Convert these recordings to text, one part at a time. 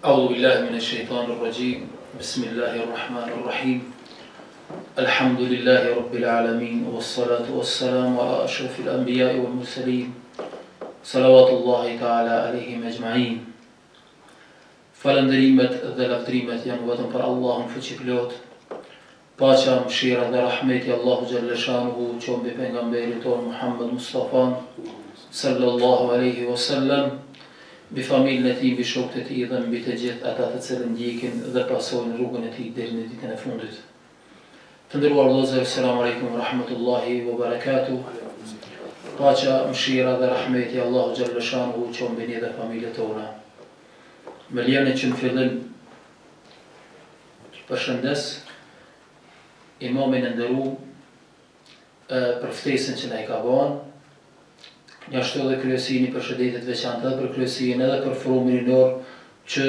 أعوذ بالله من الشيطان الرجيم بسم الله الرحمن الرحيم الحمد لله رب العالمين والصلاة والسلام على أشرف الأنبياء والمرسلين صلوات الله تعالى عليهم أجمعين Falënderimet dhe lavdrimet janë vetëm për Allahun fuqiplot. Paqja, mëshira dhe rahmeti Allahu xhalla shanuhu qoftë mbi pejgamberin tonë Muhammed Mustafa sallallahu alaihi wasallam, mbi familjen e tij, mbi shokët e tij dhe mbi të gjithë ata të cilët ndjekin dhe pasojnë rrugën e tij deri në ditën e fundit. Të nderuar vëllezër, selam aleikum wa rahmatullahi wa barakatuh. Paqja, mëshira dhe rahmeti Allahu xhalla shanuhu qoftë mbi ne dhe familjet tona. Me lejoni që në fillim përshëndes imamin e nderuar për ftesën që na i ka bënë. Njashtu edhe kryesinë i përshëndetjet veçantë edhe për kryesinë edhe për forumin i nor që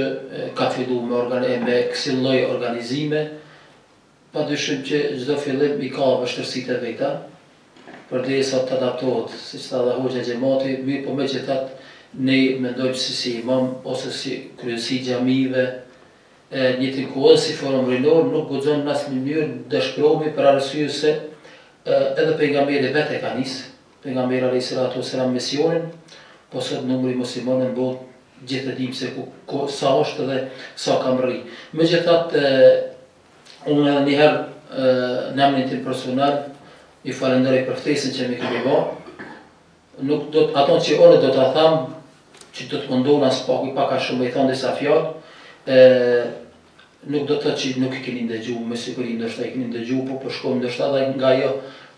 ka filluar me kësi lloj organizime. Padyshim që çdo fillim i ka vështirësitë e veta, përderisa të adaptohet, siç tha dhe hoxha xhamati, mirë po megjithatë ne mendojmë si imam ose si kryesi xhamive njëtin kohë si forum rinor nuk guxon në asnjë mënyrë dëshpërohemi për arsye se edhe pejgamberi vetë e ka nisë, pejgamberi alayhis salatu wassalam misionin, po sot numri muslimanëve në botë gjithë e dim se sa është dhe sa ka rri. Megjithatë unë edhe një herë në emrin tim personal i falenderoj për ftesën që më keni bërë. Nuk do ato që unë do ta them që do të mundohen as pak a shumë i thonë disa fjalë, nuk do të thotë që nuk i keni ndëgjuar, me siguri ndoshta i keni ndëgjuar, po po shkojmë ndoshta edhe nga ajo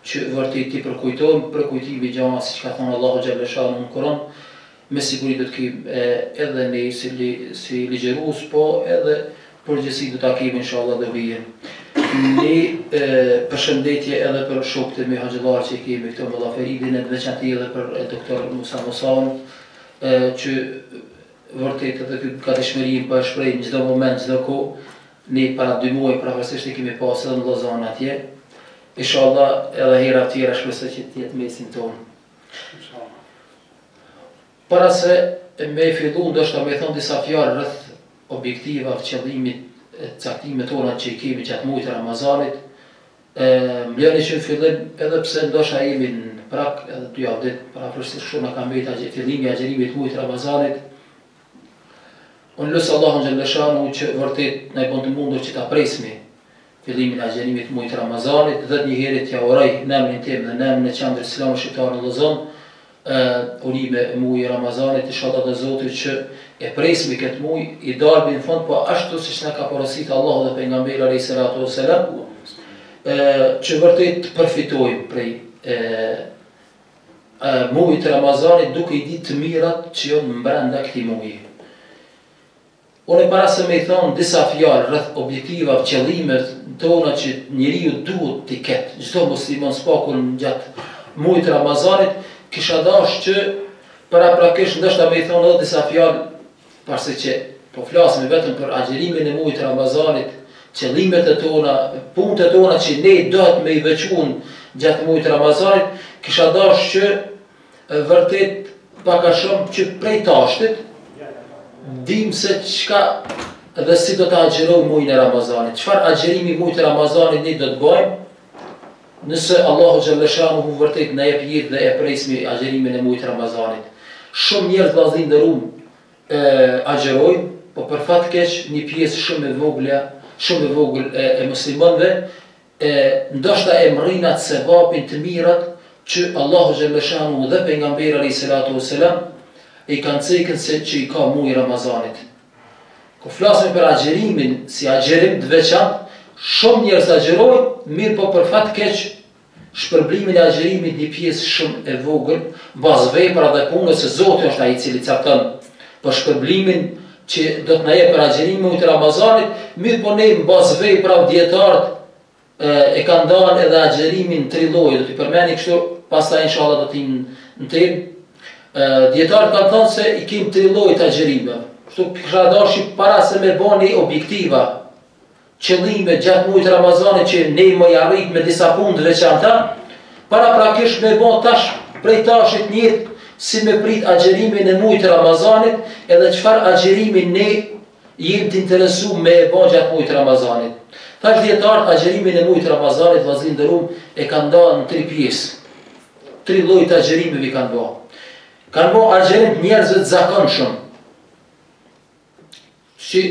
që vërtet i përkujtojmë, për kujtimi gjama siç ka thënë Allahu xhalla shanu në Kur'an, me siguri do të kemi edhe ne si ligjërues, po edhe përgjithësi do ta kemi inshallah dhe vijën. Ne përshëndetje edhe për shokët e mi haxhillar që kemi këtu me Allaferidin, e veçantë edhe për doktor Musa Musaun, që vërtet edhe ky ka dëshmërinë për shpreh në çdo moment, çdo kohë. Ne para 2 muaj pavarësisht e kemi pasur edhe në Lozan atje. Inshallah edhe hera tjera shpresoj që të jetë mesin tonë. Inshallah. Para se me fillu ndoshta me thon disa fjalë rreth objektivave, qëllimit, caktimet tona që i kemi gjatë muajit të Ramazanit. Më lejoni që në fillim, edhe pse ndoshta jemi në prak, edhe 2 javë ditë paraprishtë shumë ka mbetur fillimi i agjerimit të muajit të Ramazanit. Unë lutem Allahun xhalla shanu që vërtet na i bën të mundur që ta presmi fillimin e agjerimit të muajit të Ramazanit, dhe një herë t'ja uroj në emrin tim dhe në emrin e qendrës islame shqiptare në Lozan, urime e muajit Ramazanit, inshallah dhe Zoti që e presmi këtë muaj i dalbi në fund, po ashtu siç na ka porositur Allahu dhe pejgamberi alayhis salatu wassalam, që vërtet të përfitojmë prej muajit të Ramazanit duke i ditë të mirat që janë brenda këtij muaji. Unë para se me i thonë disa fjalë rreth objektivave, qëllimet tona që njeriu duhet t'i ketë, çdo musliman s'pakun gjatë muajit të Ramazanit, kisha dashur që paraprakisht ndoshta me i thonë edhe disa fjalë, pasi që po flasim vetëm për agjerimin e muajit të Ramazanit, qëllimet e tona, punët e tona që ne duhet me i veçuan gjatë muajit të Ramazanit, kisha dashur që vërtet pak a shumë që prej tashtit dim se çka dhe si do të agjerojmë muajin e Ramazanit. Çfarë agjerimi muajit të Ramazanit ne do të bëjmë? Nëse Allahu xhalla shanuhu vërtet na jep jetë dhe e presmi agjerimin e muajit të Ramazanit. Shumë njerëz vllazëri nderuar agjerojnë, po për fat keq një pjesë shumë e vogël e muslimanëve ndoshta e mrrin atë sevapin të mirat që Allahu xhalla shanuhu dhe pejgamberi alayhis salatu wassalam i kanë cekën se që i ka muaji Ramazanit. Kur flasim për agjerimin si agjerim të veçantë, shumë njerëz agjerojnë, mirë po për fat keq shpërblimin e agjerimit një pjesë shumë e vogël, bazë vepra dhe punës së Zotit është ai i cili cakton për shpërblimin që do të na jep për agjerimin muajit të Ramazanit, mirë po ne bazë vepra dietarët e kanë dhënë edhe agjerimin 3 lloje, do t'i përmendni kështu, pastaj inshallah do t'i në tem. Dietarët kanë thënë se i kemi 3 lloje të agjerimeve. Kështu kisha dashur para se me bëni objektiva, qëllime gjatë muajit të Ramazanit që ne më arrit me disa punë të veçanta, paraprakisht me bën tash prej tashit njëtë si me prit agjerimin e muajit të Ramazanit, edhe çfarë agjerimi ne Jem të interesu me e ba gjatë mujtë Ramazanit. Thash djetarët, agjerimin e mujtë Ramazanit, vazlin dërum, e kanë da në 3 pjesë. 3 lloj të agjerimeve kanë ba. Kanë ba agjerim njerëzët zakonshëm. Që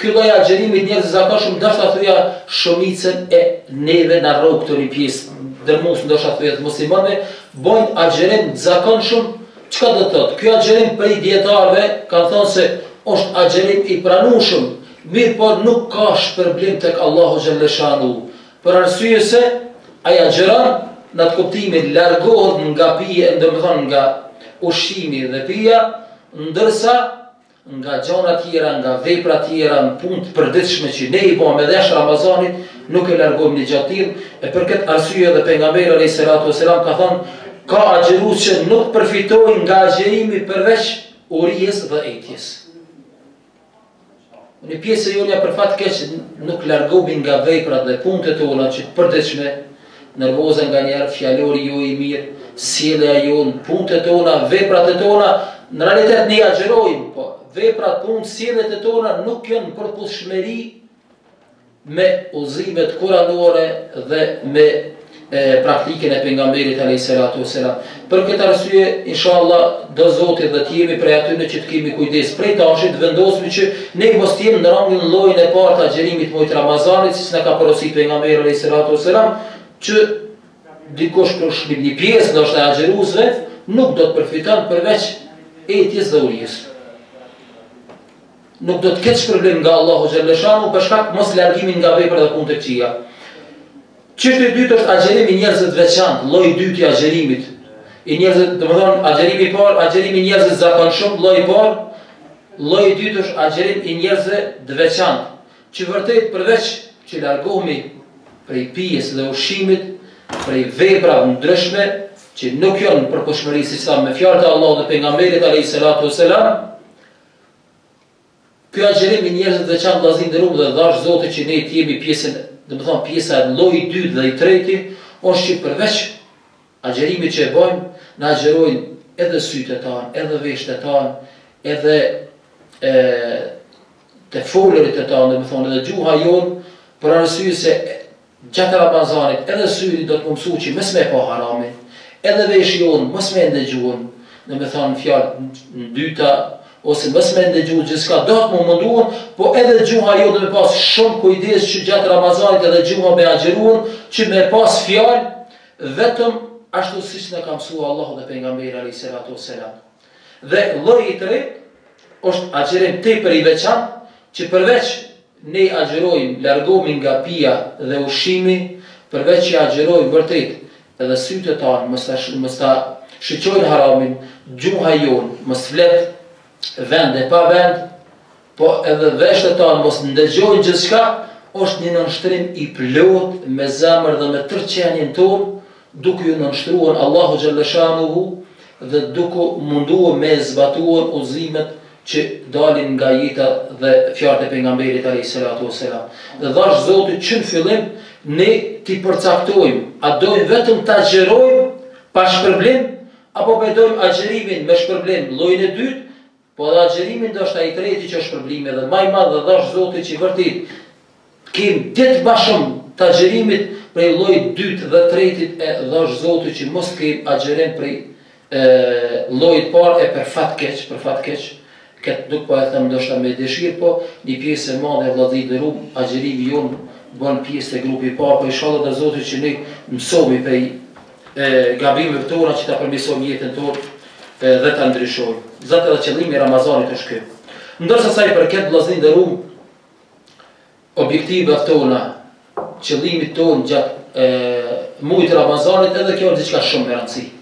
ky lloj agjerimit njerëzët zakonshëm, ndoshta thoya shumicën e neve na rrok këto pjesë, dërmos ndoshta thoya të muslimanëve, bojnë agjerim zakonshëm. Çka do të thotë? Ky agjerim për dietarëve kanë thënë se është agjerim i pranueshëm, mirë por nuk ka shpërblim tek Allahu xhalleshanu. Për arsye se ai agjeron në atë kuptimin largohet nga pija, domethënë nga ushqimi dhe pija, ndërsa nga gjëra tjera, nga vepra tjera, në punë të përditshme që ne i bëjmë edhe jashtë Ramazanit, nuk e largojmë një gjatë tillë. E për këtë arsye edhe pejgamberi alayhis salatu wasalam ka thënë, ka agjerues që nuk përfitojnë nga agjerimi përveç urijes dhe etjes. Në pjesë e jonja për fat keq nuk largohemi nga veprat dhe punët tona që të përditshme, nervoza nga njerë, fjallori ju i mirë, sjellja jonë, punët tona, veprat tona, në realitet ne agjerojmë, po veprat, punët, sjelljet tona nuk janë në përputhshmëri me udhëzimet kuranore dhe me praktikën e pejgamberit alayhis salatu wasalam. Për këtë arsye, inshallah, do Zoti dhe të jemi prej atyre që të kemi kujdes prej tashit, vendosmi që ne mos të jemi në rangin llojin e parë të agjerimit mujt Ramazanit, siç na ka porositur pejgamberi alayhis salatu wasalam, që dikush për një pjesë ndoshta e agjeruesve nuk do të përfiton përveç etjes dhe urijes. Nuk do të ketë shpërblim nga Allahu xhalleshanu për shkak mos largimit nga veprat dhe punët e këqija. Çështja e dytë është agjerimi i njerëzve të veçantë, lloji i dytë i agjerimit. I njerëzve, domethënë agjerimi i parë, agjerimi i njerëzve të zakonshëm, lloji i parë, lloji i dytë është agjerim i njerëzve të veçantë, që vërtet përveç që largohemi prej pijes dhe ushqimit, prej veprave ndryshme që nuk janë në përputhshmëri siç thamë me fjalët e Allahut dhe pejgamberit alayhis salatu wasalam. Ky agjerim i njerëzve të veçantë vllazë nderuar dhe dash Zoti që ne të jemi pjesën, domethënë pjesa e llojit i dytë dhe i tretë, është që përveç agjerimit që e bëjmë, na agjerojnë edhe sytë tanë, edhe veshët tanë, edhe të folërit tanë, domethënë edhe gjuha jonë, për arsye se gjatë Ramazanit edhe syri do të më mësu që mos me pa haramin, edhe veshë jonë mos me ndëgjuan, domethënë fjalë në dyta ose mos me ndëgjuan gjithçka do të më munduan, po edhe gjuha jonë do të pas shumë kujdes që gjatë Ramazanit edhe gjuha me agjeruan që me pas fjalë vetëm ashtu siç na ka mësuar Allahu dhe pejgamberi alayhis salatu wasalam. Dhe lloji i tretë është agjerim tepër i veçantë që përveç ne agjerojmë, largohemi nga pija dhe ushqimi, përveç që agjerojmë vërtet edhe sytë tanë mos ta shiqojnë haramin, gjuha jonë mos flet vend e pa vend, po edhe veshët tanë mos ndëgjojnë gjithçka, është një nënshtrim i plot me zemër dhe me tërqenjen tonë, duke ju nënshtruar Allahu xhalleshanuhu dhe duke munduar me zbatuar udhëzimet që dalin nga jeta dhe fjalët e pejgamberit alayhis salatu wasalam. Dhe dash Zoti që në fillim ne t'i përcaktojmë, a dojmë vetëm ta agjerojmë pa shpërblim apo dojmë agjerimin me shpërblim llojin e dytë, po edhe agjerimin ndoshta i tretë që është shpërblimi edhe më i madh, dhe dash Zoti që vërtet kemi 10 më shumë të agjerimit prej llojit dytë dhe tretit, e dash Zoti që mos kemi agjerim prej llojit parë e për fat keq, këtë nuk po e them ndoshta me dëshirë, po një pjesë e madhe e vllazërit dhe rrugë, agjerimi jonë bën pjesë e grupi i parë, po inshallah dhe Zoti që ne mësohemi prej gabimeve tona që ta përmirësojmë jetën tonë dhe ta ndryshojmë. Zati dhe qëllimi i Ramazanit është ky. Ndërsa sa i përket vllazërit dhe rrugë, objektivat tona, qëllimit tonë gjatë muajit Ramazanit, edhe kjo është diçka shumë e rëndësishme.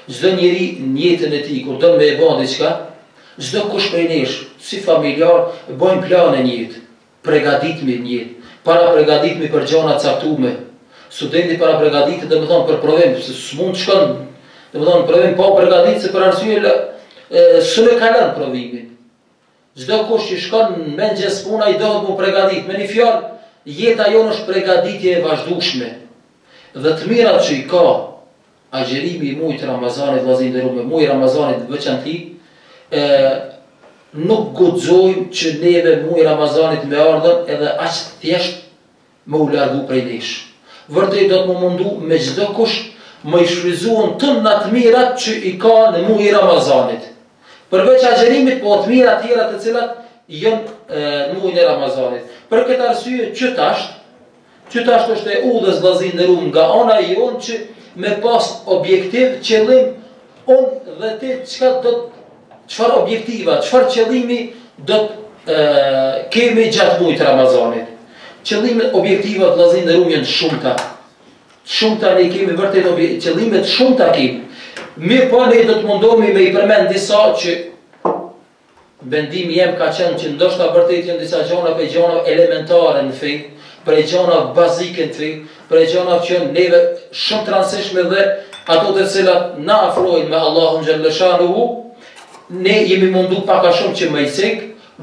Çdo njeri në jetën e tij kur don me e bën diçka, çdo kush prej nesh, si familjar, bëjmë plane një jetë, përgatitemi një jetë, para përgatitemi për gjëra të caktuara. Studenti para përgatitet, domethënë për provim, se s'mund të shkon, domethënë provim pa përgatitur se për arsye s'e ka lënë provimin. Çdo kush që shkon në mëngjes puna i duhet të përgatitet. Me një fjalë, jeta jonë është përgatitje e vazhdueshme. Dhe të mirat që i ka agjerimi i muajit Ramazanit, vllazëri nderuar, me muajin Ramazanit veçanti, nuk guxojmë që neve muaj Ramazanit me ardhen edhe aq thjesht me u largu prej nesh. Vërtet do të më mundu me çdo kush më i shfryzuan të të mirat që i ka në muaj Ramazanit. Përveç agjerimit, po të mira tjera të cilat janë në muajin e Ramazanit. Për këtë arsye qytasht është e udhës vëllezër nderuar nga ana jon që me pas objektiv qëllim unë dhe ti çfarë objektiva, çfarë qëllimi do të kemi gjatë muajit Ramazanit. Qëllimet objektiva të vëllezër nderuar janë shumëta. Shumëta ne kemi vërtet qëllime të shumëta kemi. Mirë po ne do të mundohemi me i përmend disa që vendimi jem ka qenë që ndoshta vërtet janë disa gjëra për gjëra elementare në fe, për gjëra bazike në fe, për gjëra që neve shumë të rëndësishme dhe ato të cilat na afrojnë me Allahun xhallashanuhu, ne jemi mundu pak a shumë që më i sek,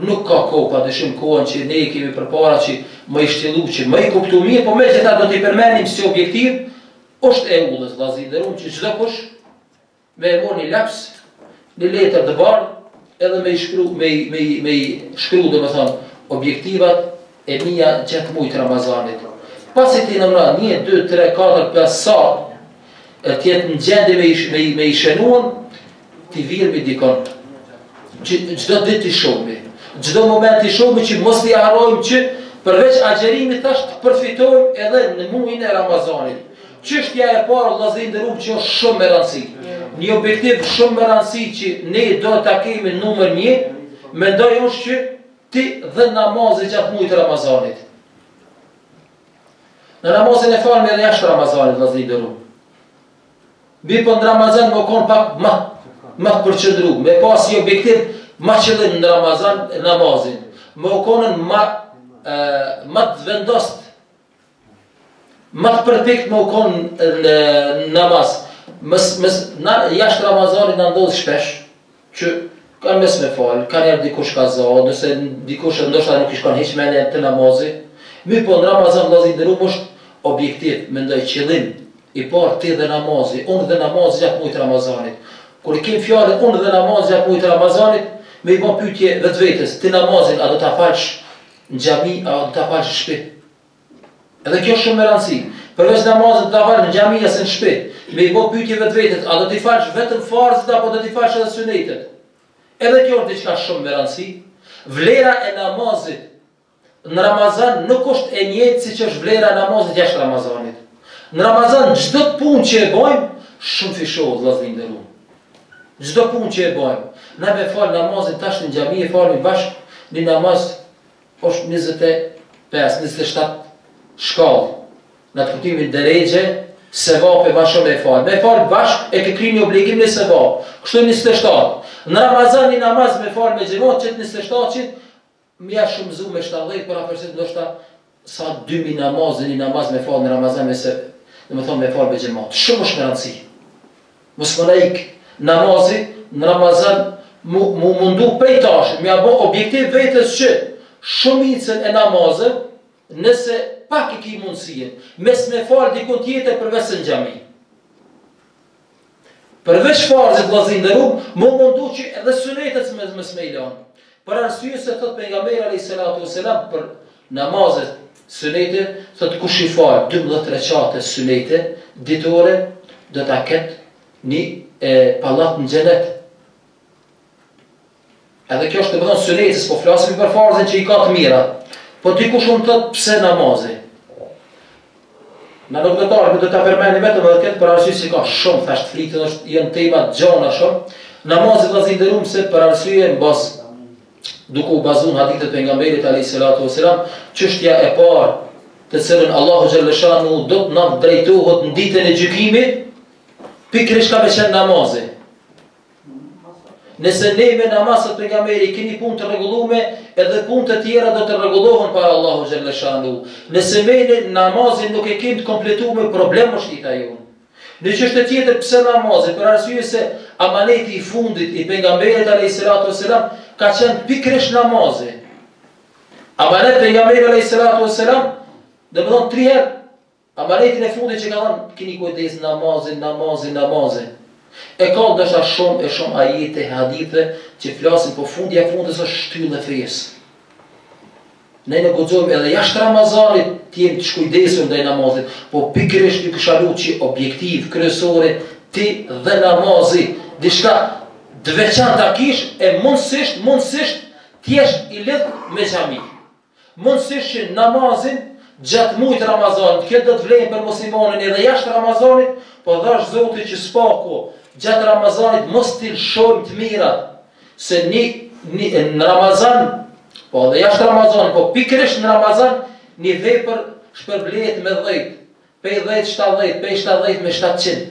nuk ka kohë pa dëshim kohën që ne kemi përpara që më i shtjellu, që më i kuptu mirë, po megjithatë do t'i përmendim si objektiv, është e udhës vëllezër nderuar që çdo kush me e mor një laps, një letër të bardhë, edhe me i shkru dhe me thonë, objektivat e mija gjatë muajit Ramazanit. Pasi ti nëmra 1, 2, 3, 4, 5 sa, tjetë në gjendje me i shenuan, ti virë me dikon. Gjdo dit t'i shumë, gjdo moment t'i shumë që mos t'i harojmë që përveç agjerimit tash të përfitojmë edhe në muajin e Ramazanit. Çështja e parë vëllezër nderuar që është shumë e rëndësishme. Një objektiv shumë me rëndësi që ne do ta kemi numër 1, mendoj është që ti dhe namazi gjatë muajit Ramazanit. Në namazin e falme edhe jashtë Ramazanit vëllezër nderuar. Mirë po në Ramazan më kon pak më përqendru, me pas një objektiv më qëllim në Ramazan namazin. Më konën më të vendost, më të përpikt më konë në namaz. Jashtë Ramazanit në ndodhë shpesh, që kanë mes me falë, kanë njerë dikush ka zohë, nëse dikush ndoshta nuk ishkan heq mendje të namazi. Mirë po në Ramazan vëllezër nderuar është objektiv, mendoj qëllim i parë ti dhe namazi, unë dhe namazi gjatë muajit Ramazanit. Kur i kem fjalën unë dhe namazi gjatë muajit Ramazanit, me i bën pyetje vetvetes, ti namazin a do ta falsh në xhami a do ta falsh në shtëpi? Edhe kjo shumë me rëndësi. Përveç namazit do ta falsh në xhami ose në shtëpi, me i bën pyetje vetvetes, a do t'i falsh vetëm farzët apo do t'i falsh edhe sunetet? Edhe kjo është diçka shumë me rëndësi. Vlera e namazit në Ramazan nuk është e njëjtë siç është vlera e namazit jashtë Ramazanit. Në Ramazan çdo punë që e bëjmë shumë fishohet vëllezër nderuar. Çdo punë që e bëjmë, na me fal namazin tash në xhami e falim bashkë një namaz është 25, 27 shkallë. Në të kuptimin drejtë sevap e bashkë me fal. Me fal bashkë e ke kryer një obligim në sevap. Kështu 27. Në Ramazan një namaz me fal me xhamat që 27 më ja shumëzu me 70 për afërsi ndoshta sa 2000 namazë një namaz me fal në Ramazan me se domethënë me fal me xhamat. Shumë është me rëndësi. Mos më laik namazi në Ramazan mundu prej tash, më apo objektiv vetes që shumicën e namazëve nëse pak i ki mundësien, mes me falë dikon tjetër përveç në xhami. Përveç farzit vëllezër nderuar, më mundu që edhe sunetet mes me ilan. Për arsye se thot pejgamberi alayhis salatu wassalam për namazet sunete, thot kush i fal 12 recate sunete ditore do ta ketë një pallat në xhenet. Edhe kjo është domethënë sunetës, po flasim për farzin që i ka të mira. Po dikush mund të thotë pse namazi? Në nuk do ta përmendim vetëm edhe këtë për arsye se ka shumë thjesht flitë, janë tema gjona shumë. Namazi vëllezër nderuar se për arsye mbas duke u bazuar hadithet pejgamberit alayhis salatu wasalam, çështja e parë të cilën Allahu xhallashahu do të na drejtohet në ditën e gjykimit, pikërisht ka qenë namazi. Nëse ne me namazet pejgamberi keni punë të rregulluar, edhe punët e tjera do të rregullohen para Allahu xhallashahu. Nëse me namazin nuk e kemi të kompletuar, problem është i tajon. Në çështje tjetër pse namazi? Për arsye se amaneti i fundit i pejgamberit alayhis salatu wasalam ka qenë pikërisht namazi. Amanet pejgamberi alayhis salatu wasalam, domethënë 3 herë amanetin e fundit që ka thënë keni kujdes namazin. E ka ndoshta shumë ajete, hadithe që flasin, po fundja fundës është shtyllë e fesë. Ne në guxojmë edhe jashtë Ramazanit të jemi të shkujdesur ndaj namazit, po pikërisht ju kisha lu që objektiv kryesore ti dhe namazi, diçka të veçantë ta kish e mundësisht t'jesh i lidh me xhami. Mundësisht që namazin gjatë muajit Ramazanit, kjo do të vlen për muslimanin edhe jashtë Ramazanit, po thash Zoti që s'pako gjatë Ramazanit mos t'i lshojmë të mirat, se në Ramazan, po dhe jashtë Ramazanit, po pikërisht në Ramazan, një vepër shpërblehet me 10, pej 10, 70, pej 70 me 700.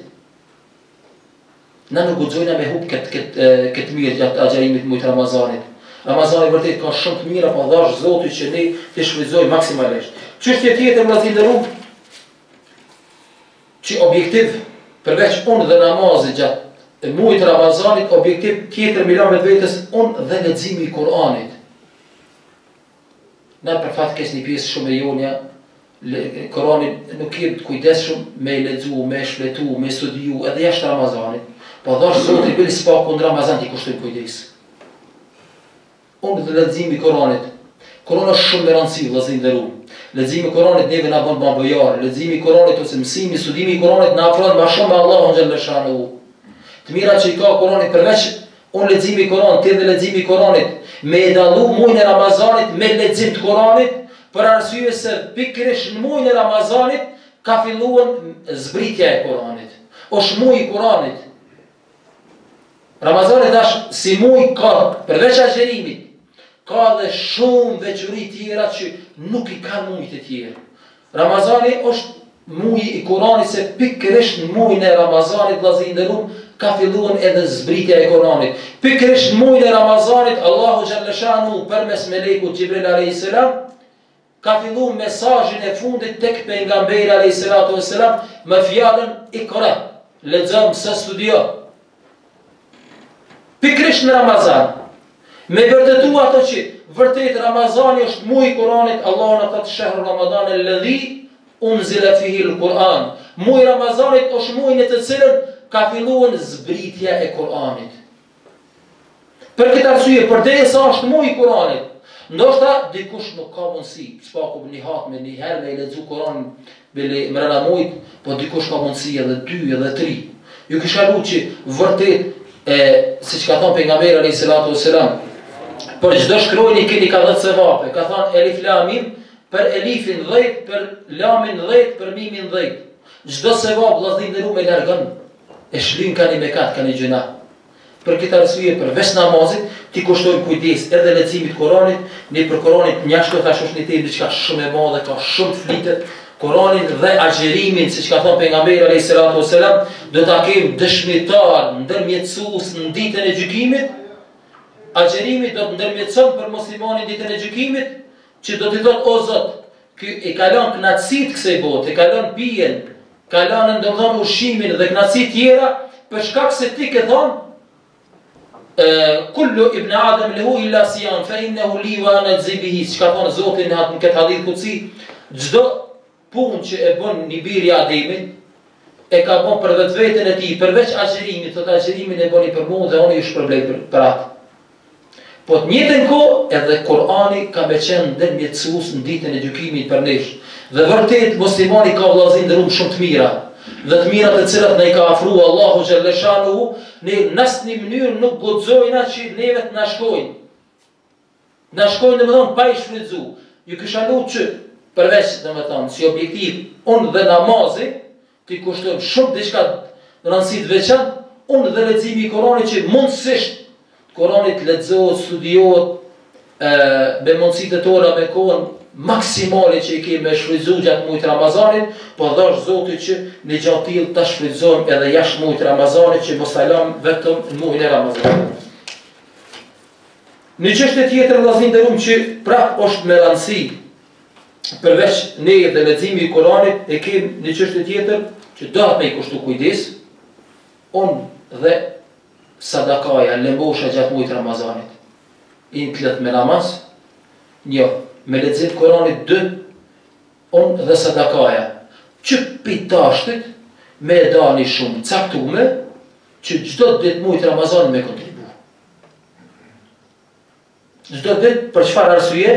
Na nuk guxojna me hub këtë mirë gjatë agjerimit muajit Ramazanit. Ramazani vërtet ka shumë të mira, po thash Zoti që ne të shfrytëzojmë maksimalisht. Çështje tjetër më ndërum që objektiv përveç unë dhe namazit gjatë muajit Ramazanit, objektiv tjetër milan me vetës unë dhe leximi i Kuranit. Na për fat kesh një pjesë shumë e jonja, Kur'anin nuk jemi të kujdesshëm me lexu, me shfletu, me studiu edhe jashtë Ramazanit. Po thash Zoti bëri spaku në Ramazan ti kushtoj kujdes. Unë dhe leximi i Kur'anit. Kur'ani është shumë i rëndësishëm, vëllezër nderuar. Leximi i Kur'anit neve na bën babojar, leximi i Kur'anit ose mësimi, studimi i Kur'anit na afron më shumë me Allahun xhallahu shanu. Të mira që i ka Kur'ani përveç unë leximi i Kur'anit, ti dhe leximi i Kur'anit, me e dallu muajin e Ramazanit me lexim të Kur'anit, për arsye se pikërisht në muajin e Ramazanit ka filluar zbritja e Kur'anit. Është muaji i Kur'anit. Ramazani tash si muaj ka përveç agjerimit, ka dhe shumë veçori tjera që nuk i kanë muajt e tjerë. Ramazani është muaji i Kur'anit se pikërisht në muajin e Ramazanit vëllezër nderuar ka filluar edhe zbritja e Kur'anit. Pikërisht në muajin e Ramazanit Allahu xhallahu shanu përmes melekut Xhibril alayhis salam ka filluar mesazhin e fundit tek pejgamberi alayhis salatu wassalam me fjalën Iqra, lexo, studio. Pikërisht në Ramazan, me vërtetu ato që vërtet Ramazani është muaji i Kur'anit, Allahu na thot shahru Ramadan alladhi unzila fihi al-Quran. Muaji i Ramazanit është muaji në të cilën ka filluar zbritja e Kur'anit. Për këtë arsye, përderisa është muaji i Kur'anit, ndoshta dikush nuk ka mundësi, s'paku një hat me një herë me lexu Kur'anin brenda muajit, po dikush ka mundësi edhe 2 edhe 3. Ju kisha lu që vërtet siç ka thënë pejgamberi alayhis salatu wassalam, për çdo shkronjë keni ka 10 sevape. Ka thënë elif lam mim, për elifin 10, për lamin 10, për mimin 10. Çdo sevap vëllazër nderuar me largon e shlyn kanë me kat kanë gjuna. Për këtë arsye përveç namazit ti kushtojmë kujdes edhe leximit të Kuranit, ne për Kuranin njashtë tash është një temë diçka shumë e madhe, ka shumë të flitet. Kuranin dhe agjerimin, siç ka thënë pejgamberi alayhis salatu wassalam, do ta kemi dëshmitar, ndërmjetësues në ditën e gjykimit. Agjerimi do të ndërmjetëson për muslimanin ditën e gjykimit, që do t'i thotë o Zot, ky e ka lënë kënaqësitë kësaj bote, e ka lënë pijen, ka lënë ndonjë ushqimin dhe kënaqësi tjera, për shkak se ti ke thonë kullu ibn Adam lahu illa siyam fa innahu li wa ana ajzi bihi. Çka thon Zoti në këtë hadith kutsi, çdo punë që e bën një biri Ademit e ka bën për vetveten e tij, përveç agjerimit, thotë agjerimin e bëni për mua dhe unë ju shpërblej për atë. Po të njëjtën kohë edhe Kur'ani ka me qenë ndërmjetësues në ditën e gjykimit për nesh. Dhe vërtet muslimani ka vëllezër nderuar shumë të mira. Dhe të mirat të cilat ne i ka afruar Allahu xhallahu shanu, ne në asnjë mënyrë nuk guxojna që neve të na shkojnë. Na shkojnë domethënë pa i shfrytzu. Ju kisha lutur që përveç domethënë si objektiv, unë dhe namazi ti kushtojmë shumë diçka rëndësi të veçantë, unë dhe leximi i Kuranit që mundësisht Kuranit lexohet, studiohet me mundësitë tona me kohën maksimale që i kemi me shfrytzu gjatë muajit Ramazanit, po dhash Zoti që në gjatë tillë ta shfrytëzojmë edhe jashtë muajit Ramazanit që mos ta lëm vetëm në muajin e Ramazanit. Në çështje tjetër vëllazë nderuam që prap është me rëndësi përveç ne dhe leximi i Kuranit e kemi një çështje tjetër që do të më kushtu kujdes, unë dhe sadakaja, lëmbosha gjatë muajit Ramazanit. I tlet me namaz, një, me lexim Kuranit 2, unë dhe sadakaja. Që pitashtit me dani shumë caktume, që çdo ditë muajt Ramazanit me kontribu. Çdo ditë për çfarë arsye?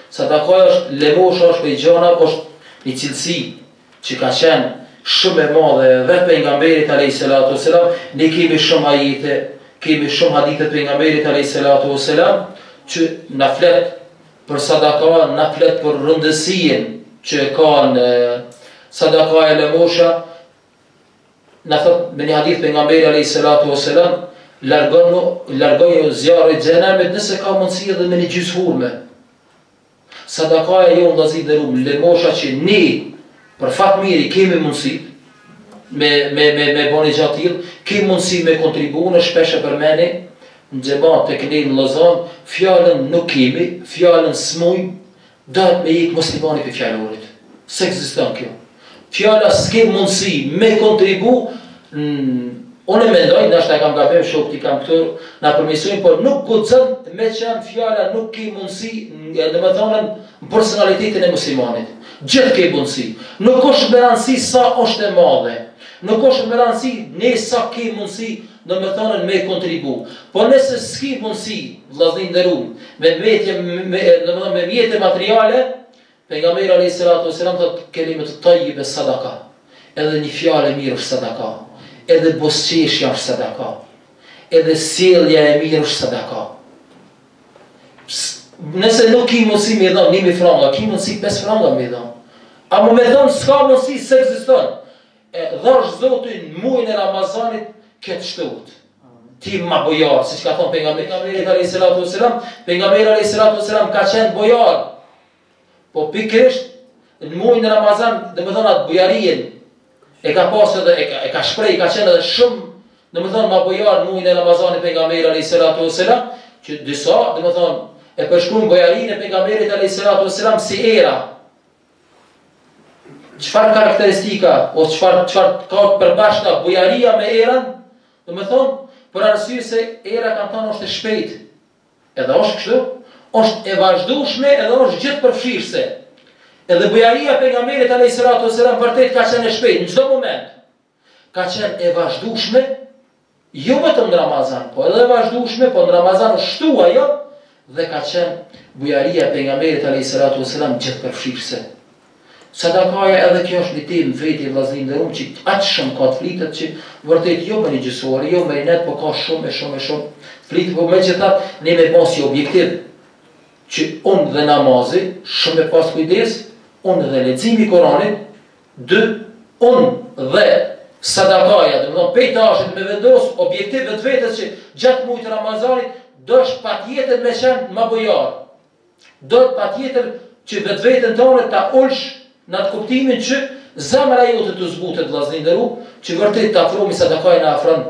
Sadakaja është lemosha, është prej gjëra, është një cilësi që ka qenë shumë e madhe vetë pejgamberit alayhis salatu wassalam. Ne kemi shumë ajete, kemi shumë hadithe të pejgamberit alayhis salatu wassalam që na flet për sadaka, na flet për rëndësinë që kanë sadakaja e lemosha. Na thot me një hadith pejgamberi alayhis salatu wassalam, largoni zjarri i xhenemit nëse ka mundësi edhe me një gjys hurme. Sadakaja jo vëllazë nderuam, lemosha që ne për fat miri kemi mundësi me bëni gjatë tillë, kemi mundësi me kontribuar në shpesh e përmeni në xhamat tek ne në Lozan, fjalën nuk kemi, fjalën smujm, do me ik muslimani për fjalorit. S'ekziston kjo. Fjala s'ke mundësi me kontribu, unë e mendoj, nështë e kam gabim shok t'i kam këtu, na përmisojnë, por nuk guxon me qenë fjala nuk ke mundësi, dhe me thonën, në personalitetin e muslimanit. Gjithë ke mundësi. Nuk është me rëndësi sa është e madhe. Nuk është me rëndësi ne sa ke mundësi, dhe me thonën me kontribu. Po nëse s'ke mundësi, vllazërin nderuam, me mjete materiale, pejgamberi alayhis salatu wassalam thot kelimet tayyibe sadaka. Edhe një fjalë e mirë është sadaka. Edhe bosqeshja është sadaka. Edhe sjellja e mirë është sadaka. Nëse nuk ki mundësi me dhon 1000 franga, ki mundësi 5 franga me dhon. A më me thonë s'ka mundësi se ekziston. Dhash Zotin muajin e Ramazanit këtë shtot. Ti ma bojar, siç ka thonë pejgamberi alayhis salatu wassalam, pejgamberi alayhis salatu wassalam ka qenë bojar. Po pikërisht në muajin e Ramazan, domethënë atë bujarien e ka pasur edhe e ka shpreh, ka qenë edhe shumë, domethënë ma bojar në muajin e Ramazanit pejgamberi alayhis salatu wassalam, që disa domethënë e përshkruajnë bujarinë e pejgamberit alayhis salatu wassalam si era. Çfarë karakteristika ose çfarë ka përbashkëta bujaria me erën? Domethënë për arsye se era kanë thënë është e shpejtë. Edhe është kështu, është e vazhdueshme edhe është gjithë përfshirëse. Edhe bujaria e pejgamberit alayhis salatu wassalam vërtet ka qenë e shpejtë në çdo moment. Ka qenë e vazhdueshme, jo vetëm në Ramazan, po edhe e vazhdueshme, po në Ramazan është shtu ajo dhe ka qenë bujaria e pejgamberit alayhis salatu wassalam gjithë përfshirëse. Sadakaja edhe kjo është një temë vetë vllazërin nderuam që aq shumë ka të flitet që vërtet jo me një gjysor, jo me net, po ka shumë flitet, po megjithatë ne me pas si objektiv që unë dhe namazi, shumë e pas kujdes, unë dhe leximi i Kuranit, 2, unë dhe sadakaja, domethënë pejtashit me vendos objektivet vetes që gjatë muajit Ramazanit do është patjetër me qenë më bojar. Do patjetër që vetveten tonë ta ulsh në atë kuptimin që zemra jote të zbutet vllazërin nderuam, që vërtet të afrohemi sadakaja na afron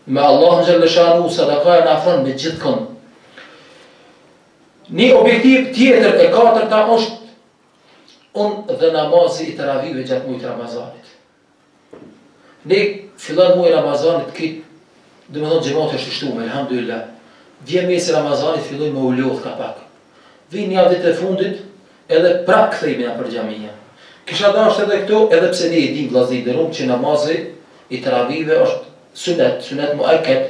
me Allahun xhaleshanu, sadakaja na afron me gjithkund. Një objektiv tjetër e katërta është unë dhe namazi i teravive gjatë muajit Ramazanit. Ne fillon muaji Ramazanit këtë, domethënë xhamati është i shtuar, elhamdulillah. Vjen mesi Ramazanit fillojmë me ulodh ka pak. Vini javë ditë e fundit edhe prap kthehemi në xhamia. Kisha dashur edhe këtu, edhe pse ne e dim vllazërin nderuam që namazi i teravive është sunet muakked.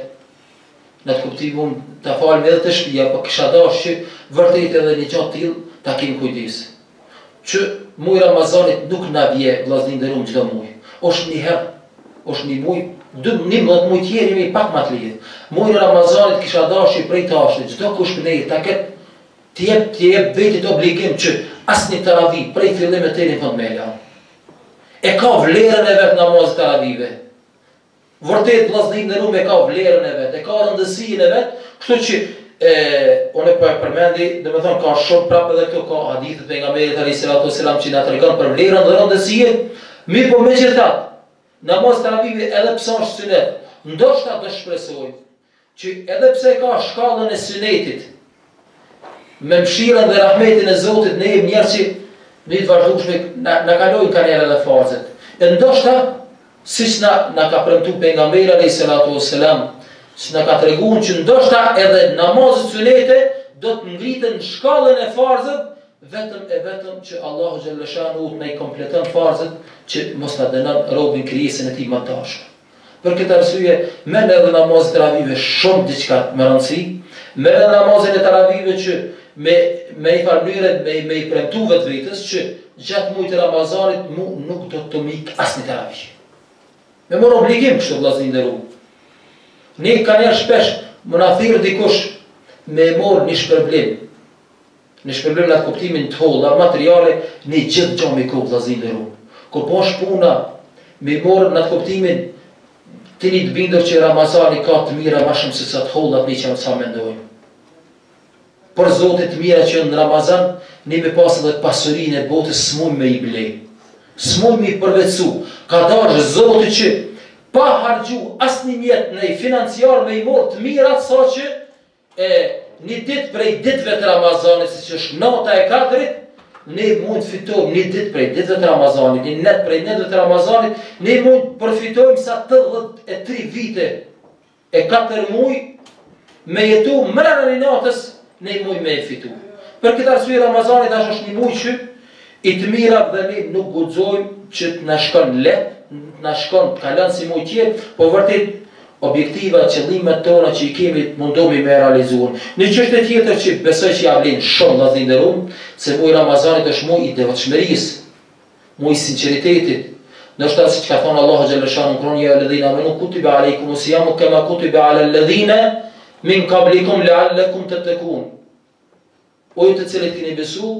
Në të kuptimin ta falim edhe të shtëpia, po kisha dashur që vërtet edhe një gjatë tillë ta kemi kujdes. Që muaji Ramazanit nuk na vje vllazërin nderuam çdo muaj. Është një herë, është një muaj, 12 muaj tjerë jemi pak më të lehtë. Muaji Ramazanit kisha dashur prej tashit çdo kush prej ta ketë të jep vetit obligim që asnjë teravi prej fillimit deri në fund me lan. E ka vlerën e vet namazit teravive. Vërtet vllazërin nderuam e ka vlerën e vet, e ka rëndësinë e vet, kështu që unë po e përmendi, domethënë ka shumë prapë edhe këtu ka hadithe të pejgamberit alayhis salatu wassalam që na tregon për vlerën dhe rëndësinë, mirë po megjithatë, namazi teravive edhe pse është sunet, ndoshta do shpresoj që edhe pse ka shkallën e sunetit, me mëshirën dhe rahmetin e Zotit ne jemi njerëz që ne të vazhdueshme na kalojnë karrierën e fazet. E ndoshta siç na ka premtuar pejgamberi alayhis salatu wassalam, që na ka treguar që ndoshta edhe namazet sunete do të ngriten në shkallën e farzët vetëm që Allahu xhaleshanu të na i kompleton farzët që mos na dënon robën krijesën e tij më të dashur. Për këtë arsye, merrni edhe namazin e taravive shumë diçka me rëndësi, merrni namazin e taravive që me i farë me i premtu vetë vetës që gjatë mujtë e Ramazanit nuk do të mik asnjë taravi. Me morë obligim kështu vllazëri nderuar. Ne ka njerë shpesh më na thirr dikush me morë një shpërblim. Në shpërblim në atë kuptimin të holla, materiale, ne gjithë gjë me kohë vllazëri nderuar. Kur po është puna me morë në atë kuptimin të një të bindur që Ramazani ka të mira ma shumë se sa të hollat një që sa mendojmë. Për Zotit të mira që në Ramazan, ne me pasë dhe pasurinë e botës s'mujmë me i blej. S'mujmë me i përvecu. Ka dashë Zotit që pa hargju asë një mjetë në i financiar me i morë të mirat sa që një ditë prej ditëve të Ramazanit, si që është nata e 4-rit, ne mund të fitojmë një ditë prej ditëve të Ramazanit, një net prej netëve të Ramazanit, ne mund të përfitojmë sa 83 vite e 4 muj me jetu mrena një natës, ne muj me e fitu. Për këtë arsye Ramazanit është një muj që i të mira dhe ne nuk guxojmë që të na shkon lehtë, na shkon të kalon si muj tjetër, po vërtet objektiva, qëllimet tona që i kemi mundohemi me realizuar. Në çështje tjetër që besoj që ja vlen shumë vllazëri nderuar, se muji Ramazanit është muji i devotshmërisë, muji i sinqeritetit. Ndoshta siç ka thënë Allahu xhallahu shanu në Kur'an, ya alladhina amanu kutiba alaykumus siyamu kama kutiba ala alladhina min qablikum la'allakum tattaqun. O ju të cilët keni besu,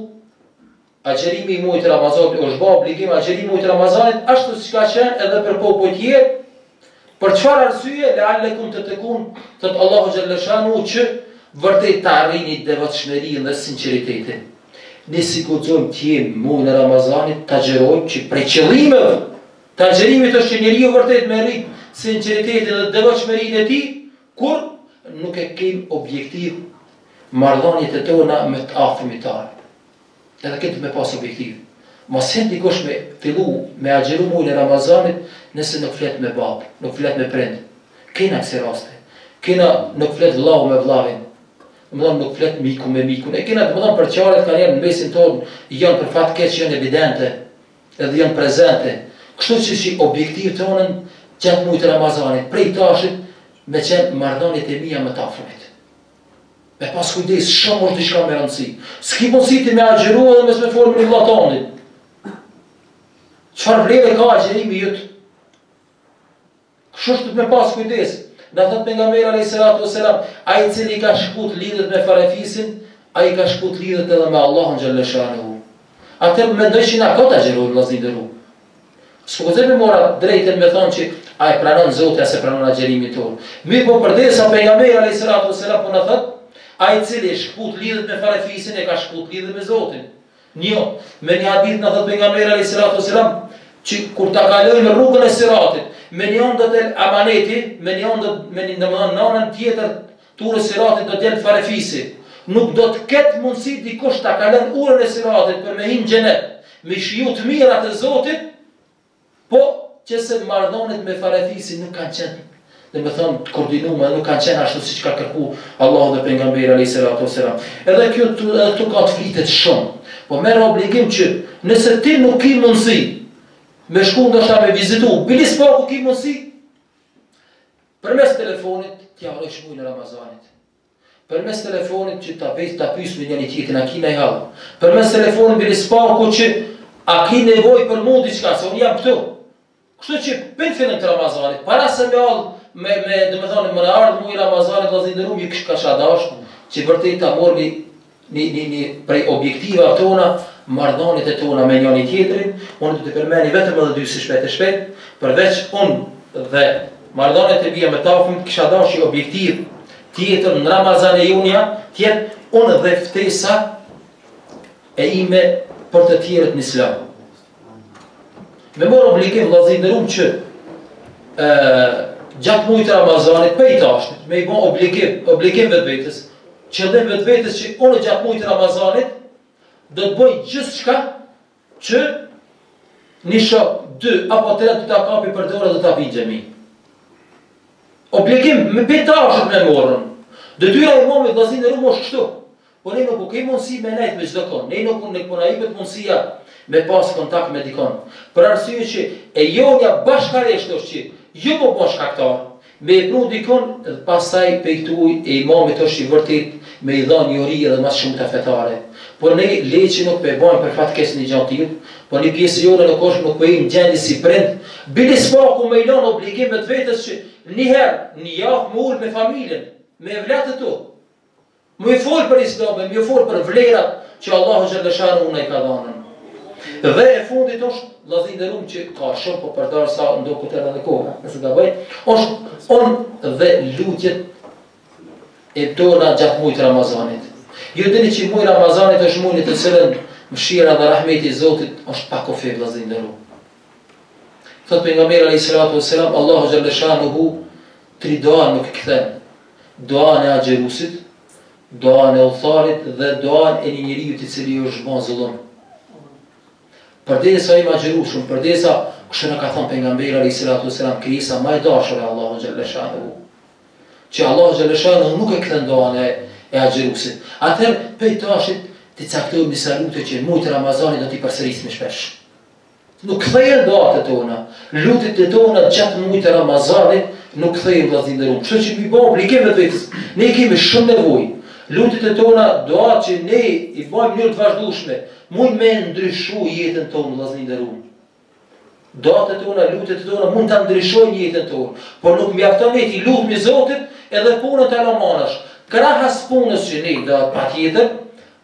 agjerimi i mujit Ramazanit është bë obligim, agjerimi i mujit Ramazanit ashtu siç ka qenë edhe për popujt tjerë. Për çfarë arsye leallekum tattaqun, thot Allahu xhallahu shanu që vërtet të arrini devotshmërinë dhe sinqeritetin. Ne si guxojmë të jemi muajin e Ramazanit, ta xherojmë që prej qëllimeve të agjerimit është që njeriu vërtet me rrit sinqeritetin dhe devotshmërinë e tij, kur nuk e kemi objektiv marrëdhëniet e tona me të afërmit tan. Edhe këtë me pas objektiv. Mos e dikush me fillu me agjeru muajin e Ramazanit nëse nuk flet me babë, nuk flet me prind. Kena kësi raste. Kena nuk flet vllau me vllavin. Nuk flet miku me mikun. E kena për qaret ka njerë në mesin tonë, janë për fat keq, janë evidente, edhe janë prezente. Kështu që objektiv tonën gjatë muajit të Ramazanit, prej tashit me qenë marrëdhëniet e mia me të afërmit. Me pas kujdes, shumë është diçka me rëndësi. S'ki mundësi ti me agjeru edhe mes me formën e vllatonit. Çfarë vlerë ka agjerimi jot? Kështu është me pas kujdes. Na thot pejgamberi alayhis salatu wassalam, ai i cili ka shkut lidhet me farafisin, ai ka shkut lidhet edhe me Allahun xhallahu shanu. Atë mendoj që na ka të agjerojmë vllazëri nderuar. S'po mora drejtën me thonë që ai pranon Zoti ose pranon agjerimin tonë. Mi po përdesa pejgamberi alayhis salatu wassalam po na thot, ai i cili shkut lidhet me farafisin e ka shkut lidhet me Zotin. Me një hadith na thot pejgamberi alayhis salatu wassalam që kur ta kalojmë rrugën e Siratit, me një ndët e amaneti, me një nënën tjetër turë Siratit do t'jelë farefisi. Nuk do t'ket mundësi dikush ta kalon urën e Siratit për me hinë xhenet, me shiju të mirat e Zotit, po që se marrëdhëniet me farefisi nuk kanë qenë, dhe me thonë të koordinuar, nuk kanë qenë ashtu siç ka kërku Allahu dhe pejgamberi alayhis salatu wassalam. Edhe këtu ka të flitet shumë, po merr obligim që nëse ti nuk ke mundësi me shku ndoshta me vizitu, bilis po ku ki mundësi, përmes telefonit t'ja vrojsh muajin e Ramazanit. Përmes telefonit që ta pyes me njëri tjetrin, a ki ndaj hall. Përmes telefonit bilis po ku që a ki nevojë për mua diçka, se unë jam këtu. Kështu që për fillim të Ramazanit, para se me hall domethënë më ardh muaji i Ramazanit vllazëri nderuar, mi ka shadash që vërtet ta morni një prej objektiva tona, marrëdhëniet e tona me njëri tjetrin. Unë do të përmeni vetëm edhe dy si shpejt, përveç unë dhe marrëdhëniet e mia me ta kisha dashur objektiv tjetër në Ramazan e junja, tjetë unë dhe ftesa e ime për të tjerët në Islam. Me morë obligim vllazëri nderuar që gjatë muajit të Ramazanit për i tashit, me i bon obligim vetvetes, qëllim vetvetes që unë gjatë muajit të Ramazanit do të bëj gjithçka që një shok, 2 apo 3 të ta kapi për dorë dhe ta vi në xhami. Obligim me petashët me morën. Detyra e imamit vllazëri nderuar është kështu. Po ne nuk kemi mundësi me nejt me çdo kohë. Ne nuk na jepet mundësia me pas kontakt me dikon. Për arsye që e jonja bashkërisht është që jo më bo shkaktar, me e pru dikun, dhe pasaj pejtuj e imamit është i vërtet me i dha njëri edhe mas shumë të fetare. Por ne le që nuk pe bojmë për fatkes një gjatë tjilë, por një pjesë jone nuk është nuk pe i në gjendi si prind, bili s'paku me ilon obligimet vetës që njëherë, një javë më ullë me familjen, me evletë tu. Më i folë për islamin, më i folë për vlerat që Allahu Gjellëshanu unë i ka dhanën. Dhe e fundit është, vllazërin e rum që ka shumë, po përdar sa ndo këtë edhe kohë, nëse ka bëjt, është onë dhe lutjet e tona gjatë mujtë Ramazanit. Ju dini që mujtë Ramazanit është mujtë të cilën mëshira dhe rahmeti i Zotit është pa kofi, vllazërin e rum. Thot pejgamberi alayhi salatu wassalam, Allahu Gjellëshanuhu 3 dua nuk kthen. Duan e agjerusit, duan e udhëtarit dhe duan e një njeriu i cili është bën zullum. Përdesa i magjerushëm, përdesa kështë në ka thonë pejgamberi alayhi salatu wassalam, krijesa më e dashur e Allahu Gjellëshanuhu, që Allahu Gjellëshanuhu nuk e kthen duan e agjerusit. Atëherë pejtashit të caktojmë disa lutje që mujtë Ramazanit do t'i përsërismë shpesh. Nuk kthejnë duat e tona, lutjet e tona gjatë mujtë Ramazanit nuk kthejnë, vllazërin e rum. Kështu që mi bëjmë obligimet vetes. Ne kemi shumë nevojë. Lutjet e tona, duat që ne i bëjmë në të vazhdueshme, mund me ndryshu jetën tonë, vllazërin e rum. Duat e tona, lutjet e tona mund ta ndryshojnë jetën tonë, por nuk mjafton ne ti lutmi Zotit edhe punën të alomanash. Krahas punës që ne do patjetër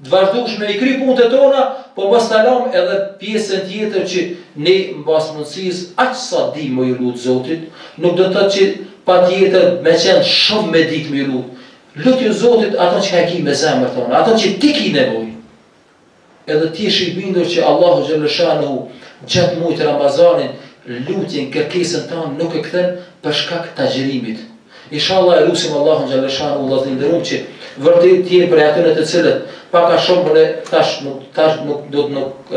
të vazhdueshme i kry punët e tona, po mos ta lëm edhe pjesën tjetër që ne mbas mundësisë aq sa di më i lut Zotit, nuk do të thotë që patjetër me qenë shumë me ditë më i lut. Lutje Zotit ato që ka ki me zemrën tonë, ato që ti ki nevojë. Edhe ti je i bindur që Allahu Gjellëshanuhu gjatë mujtë Ramazanit lutjen, kërkesën tanë nuk e kthen për shkak të agjerimit. Inshallah e lusim Allahun Gjellëshanuhu, vllazërin e rum, që vërtet jeni për atyre të cilët paka shumë tash nuk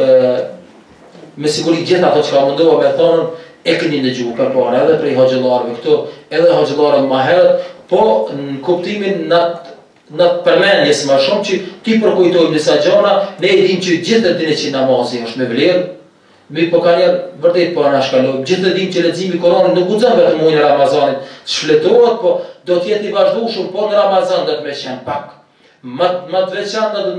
me siguri gjithë ato që ka mundova me thonën e keni ndëgjuar përpara edhe prej hoxhallarëve këtu, edhe hoxhallarë më herët, po në kuptimin në përmendjes më shumë që ti përkujtojmë disa gjëra, ne e dimë që gjithë dinë që namazi është me vlerë, mi po ka njerë vërtet po na shkalojmë. Gjithë dimë që leximi i Kuranit nuk guxon vetëm muajin e Ramazanit, shfletohet, po do të jetë i vazhdueshëm, po në Ramazan do të më qenë pak. Më të veçantë do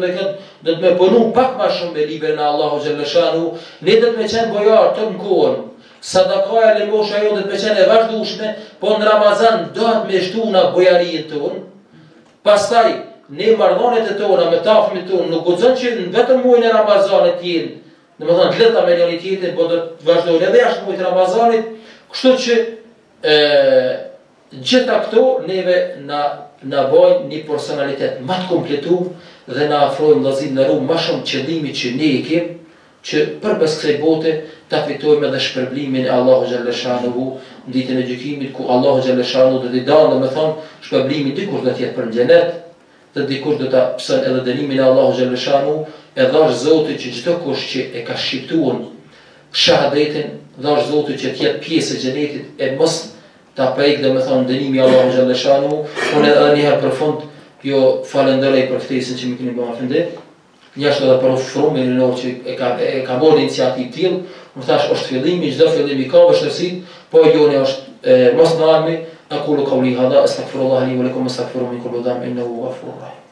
të më punu pak më shumë me librin e Allahu Gjellëshanuhu, ne do të më qenë bojar të kohën. Sadakaja e mosha jo do të më qenë e vazhdueshme, po në Ramazan do të më shtu na bojarinë tonë. Pastaj ne marrëdhëniet e tona me tafmin tonë nuk guxon që vetëm muajin e Ramazanit jenë. Domethënë leta me realiteten, po do të vazhdojnë edhe jashtë muajit Ramazanit, kështu që gjitha këto neve na bojnë një personalitet më të kompletuar dhe na afrojnë, vllazërin e rum, më shumë qëllimi që ne e kemi, që përbes kësaj bote ta fitojmë edhe shpërblimin e Allahu Gjellëshanuhu në ditën e gjykimit, ku Allahu Gjellëshanuhu do t'i dalë, domethënë shpërblimin dikush do të jetë për në xhenet, dhe dikush do ta pëson edhe dënimin e Allahu Gjellëshanuhu. E dhash Zotit që çdo kush që e ka shqiptuar shahadetin, dhash Zotit që të jetë pjesë e xhenetit e mos ta prek domethënë dënimi i Allahu Gjellëshanuhu. Unë edhe një herë për fund jo falenderoj për ftesën që më keni bërë fundim. Njështë edhe për ofrumin e nërë që e ka bërë iniciativë tillë, më thash është fillimi, çdo fillim i ka vështirësi, po joni është mos ndalmi. Aqulu qawli hadha astaghfirullah li wa lakum astaghfiruhu min kulli dhanbin innahu ghafurur rahim.